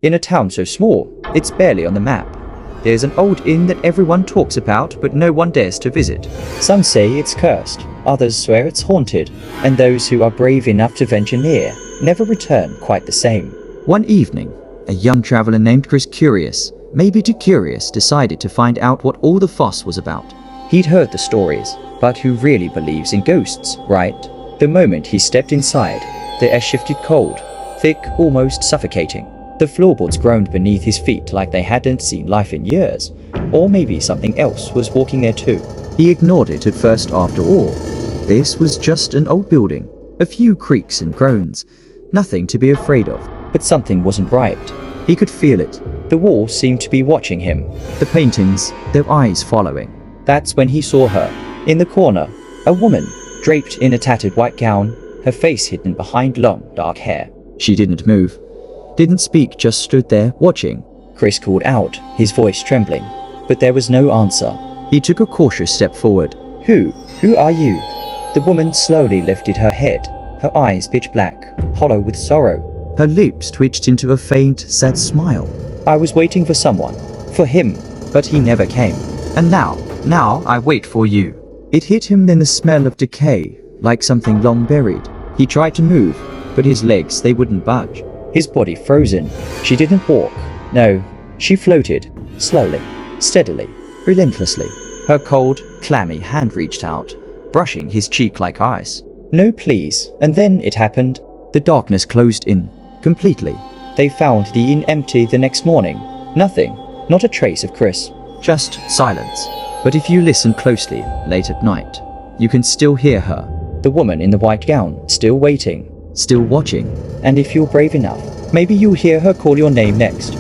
In a town so small, it's barely on the map. There's an old inn that everyone talks about, but no one dares to visit. Some say it's cursed, others swear it's haunted, and those who are brave enough to venture near never return quite the same. One evening, a young traveler named Chris Curious, maybe too curious, decided to find out what all the fuss was about. He'd heard the stories, but who really believes in ghosts, right? The moment he stepped inside, the air shifted cold, thick, almost suffocating. The floorboards groaned beneath his feet like they hadn't seen life in years, or maybe something else was walking there too. He ignored it at first after all. This was just an old building, a few creaks and groans, nothing to be afraid of. But something wasn't right. He could feel it. The walls seemed to be watching him, the paintings, their eyes following. That's when he saw her. In the corner, a woman, draped in a tattered white gown, her face hidden behind long, dark hair. She didn't move, didn't speak, just stood there, watching. Chris called out, his voice trembling, but there was no answer. He took a cautious step forward. Who are you? The woman slowly lifted her head, her eyes pitch black, hollow with sorrow. Her lips twitched into a faint, sad smile. I was waiting for someone, for him, but he never came. And now I wait for you. It hit him, then the smell of decay, like something long buried. He tried to move, but his legs, they wouldn't budge. His body frozen. She didn't walk. No, she floated, slowly, steadily, relentlessly. Her cold, clammy hand reached out, brushing his cheek like ice. No, please. And then it happened. The darkness closed in, completely. They found the inn empty the next morning. Nothing, not a trace of Chris. Just silence. But if you listen closely, late at night, you can still hear her. The woman in the white gown, still waiting, still watching. And if you're brave enough, maybe you'll hear her call your name next.